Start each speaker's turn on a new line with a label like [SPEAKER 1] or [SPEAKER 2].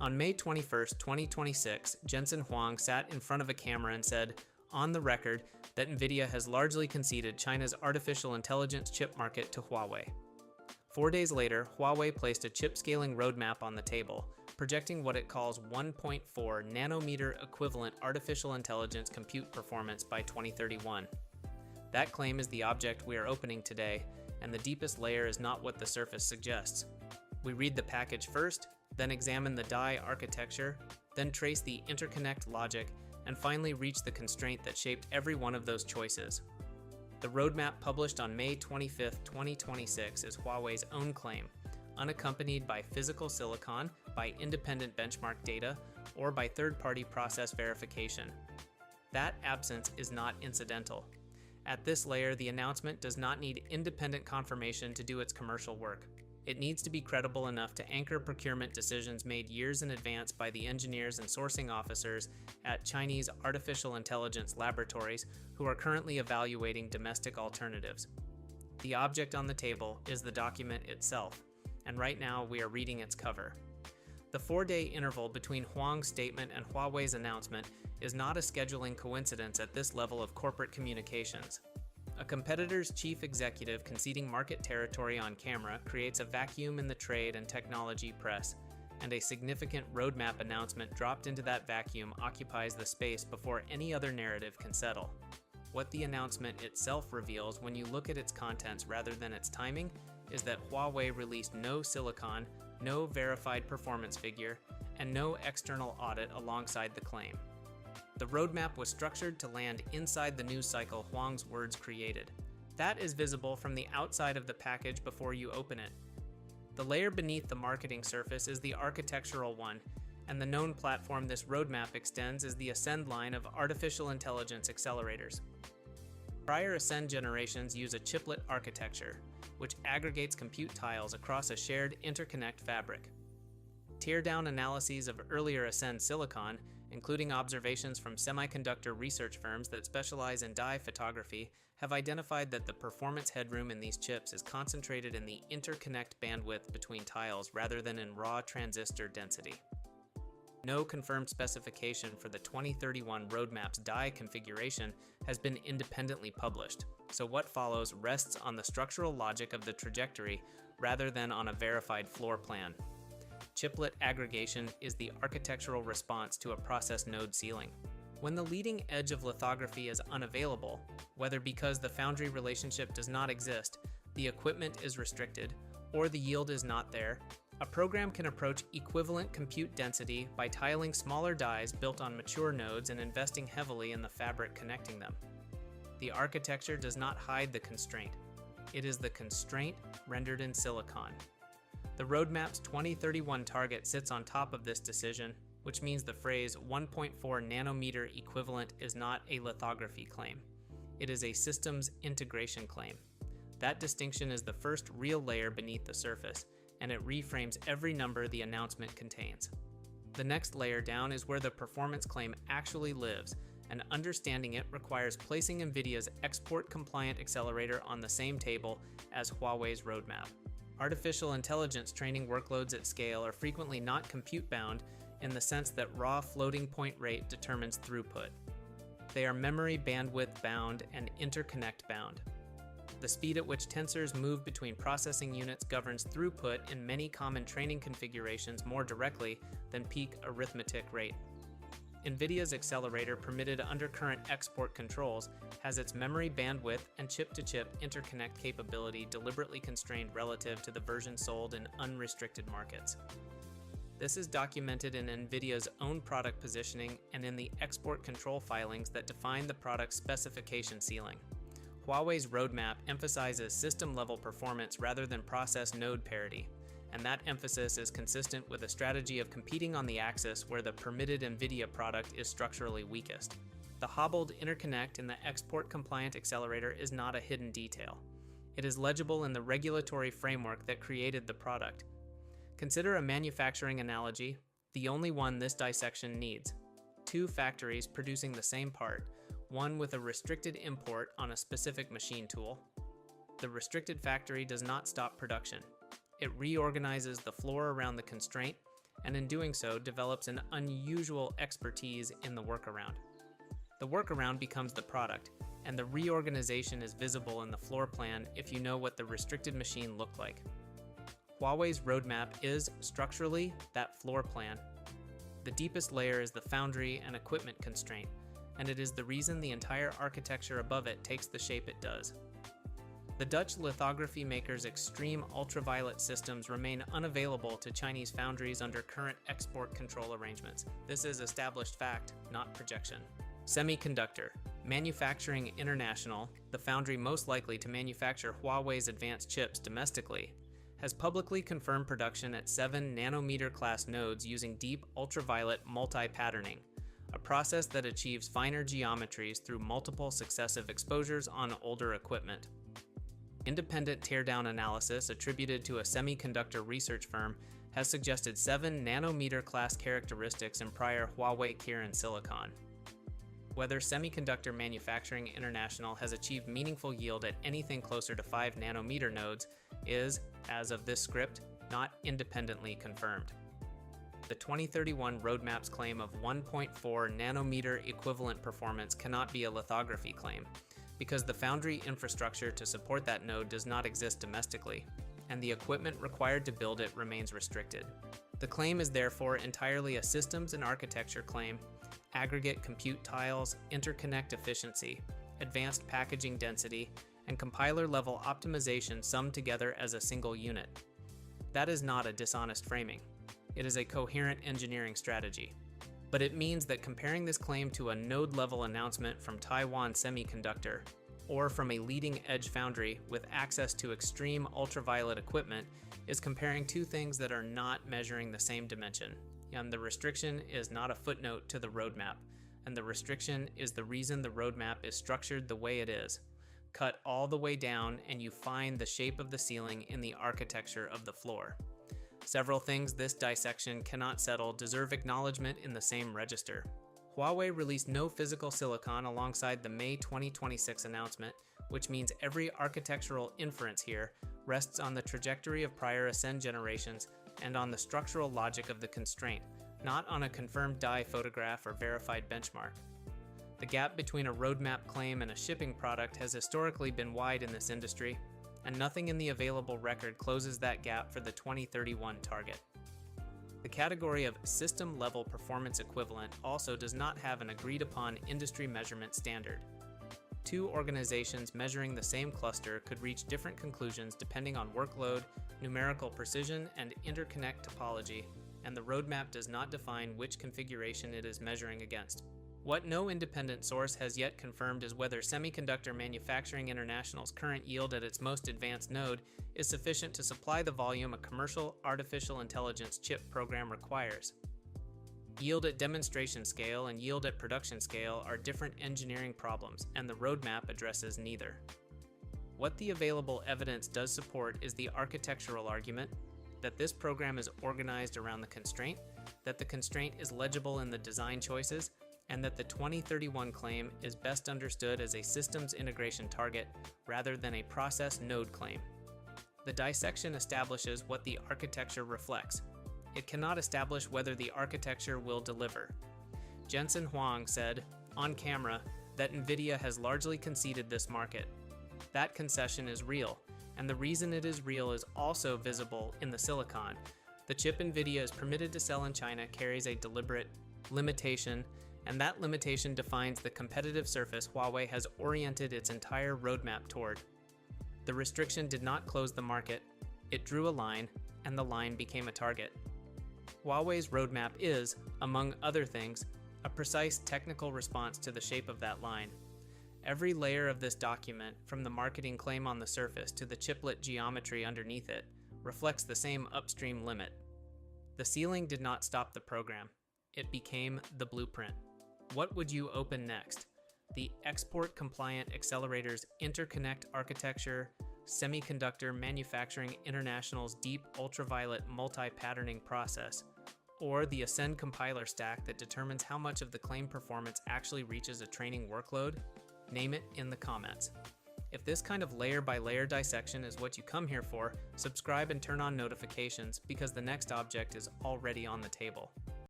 [SPEAKER 1] On May 21, 2026, Jensen Huang sat in front of a camera and said, on the record, that Nvidia has largely conceded China's artificial intelligence chip market to Huawei. 4 days later, Huawei placed a chip-scaling roadmap on the table, projecting what it calls 1.4 nanometer-equivalent artificial intelligence compute performance by 2031. That claim is the object we are opening today, and the deepest layer is not what the surface suggests. We read the package first, then examine the die architecture, then trace the interconnect logic, and finally reach the constraint that shaped every one of those choices. The roadmap published on May 25, 2026 is Huawei's own claim, unaccompanied by physical silicon, by independent benchmark data, or by third-party process verification. That absence is not incidental. At this layer, the announcement does not need independent confirmation to do its commercial work. It needs to be credible enough to anchor procurement decisions made years in advance by the engineers and sourcing officers at Chinese artificial intelligence laboratories who are currently evaluating domestic alternatives. The object on the table is the document itself, and right now we are reading its cover. The 4-day interval between Huang's statement and Huawei's announcement is not a scheduling coincidence at this level of corporate communications. A competitor's chief executive conceding market territory on camera creates a vacuum in the trade and technology press, and a significant roadmap announcement dropped into that vacuum occupies the space before any other narrative can settle. What the announcement itself reveals when you look at its contents rather than its timing is that Huawei released no silicon, no verified performance figure, and no external audit alongside the claim. The roadmap was structured to land inside the news cycle Huang's words created. That is visible from the outside of the package before you open it. The layer beneath the marketing surface is the architectural one, and the known platform this roadmap extends is the Ascend line of artificial intelligence accelerators. Prior Ascend generations use a chiplet architecture, which aggregates compute tiles across a shared interconnect fabric. Teardown analyses of earlier Ascend silicon, including observations from semiconductor research firms that specialize in die photography, have identified that the performance headroom in these chips is concentrated in the interconnect bandwidth between tiles rather than in raw transistor density. No confirmed specification for the 2031 roadmap's die configuration has been independently published, so what follows rests on the structural logic of the trajectory rather than on a verified floor plan. Chiplet aggregation is the architectural response to a process node ceiling. When the leading edge of lithography is unavailable, whether because the foundry relationship does not exist, the equipment is restricted, or the yield is not there, a program can approach equivalent compute density by tiling smaller dies built on mature nodes and investing heavily in the fabric connecting them. The architecture does not hide the constraint. It is the constraint rendered in silicon. The roadmap's 2031 target sits on top of this decision, which means the phrase 1.4 nanometer equivalent is not a lithography claim. It is a systems integration claim. That distinction is the first real layer beneath the surface, and it reframes every number the announcement contains. The next layer down is where the performance claim actually lives, and understanding it requires placing Nvidia's export-compliant accelerator on the same table as Huawei's roadmap. Artificial intelligence training workloads at scale are frequently not compute-bound in the sense that raw floating point rate determines throughput. They are memory bandwidth bound and interconnect bound. The speed at which tensors move between processing units governs throughput in many common training configurations more directly than peak arithmetic rate. Nvidia's accelerator permitted under current export controls has its memory bandwidth and chip-to-chip interconnect capability deliberately constrained relative to the version sold in unrestricted markets. This is documented in Nvidia's own product positioning and in the export control filings that define the product's specification ceiling. Huawei's roadmap emphasizes system-level performance rather than process node parity, and that emphasis is consistent with a strategy of competing on the axis where the permitted Nvidia product is structurally weakest. The hobbled interconnect in the export-compliant accelerator is not a hidden detail. It is legible in the regulatory framework that created the product. Consider a manufacturing analogy, the only one this dissection needs. Two factories producing the same part, one with a restricted import on a specific machine tool. The restricted factory does not stop production. It reorganizes the floor around the constraint and in doing so develops an unusual expertise in the workaround. The workaround becomes the product, and the reorganization is visible in the floor plan if you know what the restricted machine looked like. Huawei's roadmap is, structurally, that floor plan. The deepest layer is the foundry and equipment constraint, and it is the reason the entire architecture above it takes the shape it does. The Dutch lithography maker's extreme ultraviolet systems remain unavailable to Chinese foundries under current export control arrangements. This is established fact, not projection. Semiconductor. Manufacturing International, the foundry most likely to manufacture Huawei's advanced chips domestically, has publicly confirmed production at 7 nanometer class nodes using deep ultraviolet multi-patterning, a process that achieves finer geometries through multiple successive exposures on older equipment. Independent teardown analysis attributed to a semiconductor research firm has suggested 7 nanometer class characteristics in prior Huawei Kirin silicon. Whether Semiconductor Manufacturing International has achieved meaningful yield at anything closer to 5 nanometer nodes is, as of this script, not independently confirmed. The 2031 roadmap's claim of 1.4 nanometer equivalent performance cannot be a lithography claim, because the foundry infrastructure to support that node does not exist domestically, and the equipment required to build it remains restricted. The claim is therefore entirely a systems and architecture claim, aggregate compute tiles, interconnect efficiency, advanced packaging density, and compiler-level optimization summed together as a single unit. That is not a dishonest framing. It is a coherent engineering strategy. But it means that comparing this claim to a node-level announcement from Taiwan Semiconductor, or from a leading-edge foundry with access to extreme ultraviolet equipment, is comparing two things that are not measuring the same dimension. And the restriction is not a footnote to the roadmap, and the restriction is the reason the roadmap is structured the way it is. Cut all the way down and you find the shape of the ceiling in the architecture of the floor. Several things this dissection cannot settle deserve acknowledgement in the same register. Huawei released no physical silicon alongside the May 2026 announcement, which means every architectural inference here rests on the trajectory of prior Ascend generations and on the structural logic of the constraint, not on a confirmed die photograph or verified benchmark. The gap between a roadmap claim and a shipping product has historically been wide in this industry, and nothing in the available record closes that gap for the 2031 target. The category of system-level performance equivalent also does not have an agreed-upon industry measurement standard. Two organizations measuring the same cluster could reach different conclusions depending on workload, numerical precision, and interconnect topology, and the roadmap does not define which configuration it is measuring against. What no independent source has yet confirmed is whether Semiconductor Manufacturing International's current yield at its most advanced node is sufficient to supply the volume a commercial artificial intelligence chip program requires. Yield at demonstration scale and yield at production scale are different engineering problems, and the roadmap addresses neither. What the available evidence does support is the architectural argument that this program is organized around the constraint, that the constraint is legible in the design choices, and that the 2031 claim is best understood as a systems integration target rather than a process node claim. The dissection establishes what the architecture reflects. It cannot establish whether the architecture will deliver. Jensen Huang said, on camera, that Nvidia has largely conceded this market. That concession is real, and the reason it is real is also visible in the silicon. The chip Nvidia is permitted to sell in China carries a deliberate limitation, and that limitation defines the competitive surface Huawei has oriented its entire roadmap toward. The restriction did not close the market, it drew a line, and the line became a target. Huawei's roadmap is, among other things, a precise technical response to the shape of that line. Every layer of this document, from the marketing claim on the surface to the chiplet geometry underneath it, reflects the same upstream limit. The ceiling did not stop the program. It became the blueprint. What would you open next? The export-compliant accelerator's interconnect architecture, Semiconductor Manufacturing International's deep ultraviolet multi-patterning process, or the Ascend compiler stack that determines how much of the claim performance actually reaches a training workload? Name it in the comments. If this kind of layer by layer dissection is what you come here for, subscribe and turn on notifications because the next object is already on the table.